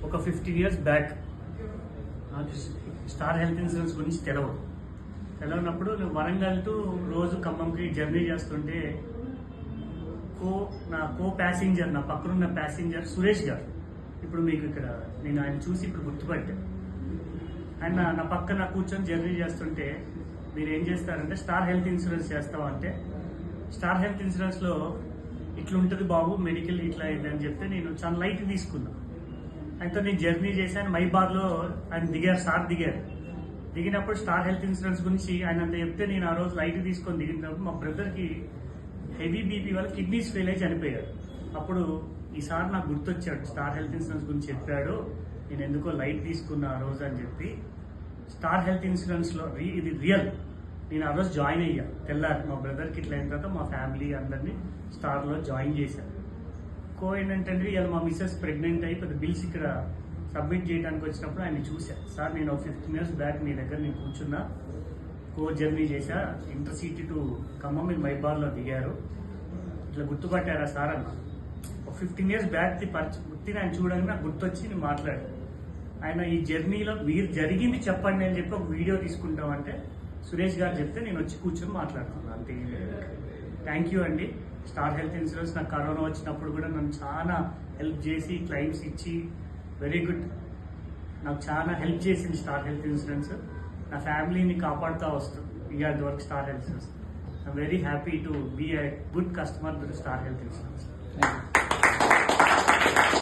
ఒక 15 years back నాకు star Health insurance గురించి తెలియనప్పుడు నేను వరంగల్ టు రోజు ఖమ్మంకి జర్నీ చేస్తుంటే నా ప్యాసింజర్ నా పక్కనున్న ప్యాసింజర్ సురేష్ గారు, ఇప్పుడు మీకు ఇక్కడ నేను ఆయన చూసి ఇప్పుడు గుర్తుపట్టాను. ఆయన నా పక్కన కూర్చొని జర్నీ చేస్తుంటే మీరు ఏం చేస్తారంటే స్టార్ హెల్త్ ఇన్సూరెన్స్ చేస్తావా అంటే, స్టార్ హెల్త్ ఇన్సూరెన్స్లో ఇట్లుంటుంది బాబు మెడికల్ ఇట్లా అయిందని చెప్తే నేను చాలా లైట్ తీసుకున్నా. ఆయనతో నేను జర్నీ చేశాను. మైబాద్లో ఆయన దిగారు. దిగినప్పుడు స్టార్ హెల్త్ ఇన్సూరెన్స్ గురించి ఆయన అంత చెప్తే నేను ఆ రోజు లైట్ తీసుకొని దిగినప్పుడు మా బ్రదర్కి హెవీ బీపీ వల్ల కిడ్నీస్ ఫెయిల్ అయి చనిపోయాడు. అప్పుడు ఈసారి నాకు గుర్తొచ్చాడు, స్టార్ హెల్త్ ఇన్సూరెన్స్ గురించి చెప్పాడు, నేను ఎందుకో లైట్ తీసుకున్నా ఆ రోజు అని చెప్పి స్టార్ హెల్త్ ఇన్సూరెన్స్లో ఇది రియల్. నేను ఆ రోజు జాయిన్ అయ్యా. తెల్లారి మా బ్రదర్కి ఇట్లా అయిన తర్వాత మా ఫ్యామిలీ అందరినీ స్టార్లో జాయిన్ చేశాను. ఏంటంటే ఇవాళ మా మిస్సెస్ ప్రెగ్నెంట్ అయ్యి పెద్ద బిల్స్ ఇక్కడ సబ్మిట్ చేయడానికి వచ్చినప్పుడు ఆయన చూశాను. సార్ నేను 15 years బ్యాక్ మీ దగ్గర నేను కూర్చున్నా, జర్నీ చేశా, ఇంటర్సిటీ టు ఖమ్మం మీరు మైబాద్లో దిగారు, ఇట్లా గుర్తుపట్టారా సార్ అన్న. ఒక 15 years బ్యాక్ గుర్తిని ఆయన చూడగానే నాకు గుర్తొచ్చి నేను మాట్లాడాను. ఆయన ఈ జర్నీలో మీరు జరిగింది చెప్పండి అని చెప్పి ఒక వీడియో తీసుకుంటామంటే సురేష్ గారు చెప్తే నేను వచ్చి కూర్చొని మాట్లాడుతున్నాను అంతే. థ్యాంక్ యూ అండి. స్టార్ హెల్త్ ఇన్సూరెన్స్ నాకు కరోనా వచ్చినప్పుడు కూడా నన్ను చాలా హెల్ప్ చేసి క్లైమ్స్ ఇచ్చి వెరీ గుడ్, నాకు చాలా హెల్ప్ చేసింది స్టార్ హెల్త్ ఇన్సూరెన్స్. నా ఫ్యామిలీని కాపాడుతూ వస్తుంది year work Star Health Insurance. I'm very happy to be a good customer with Star Health insurance.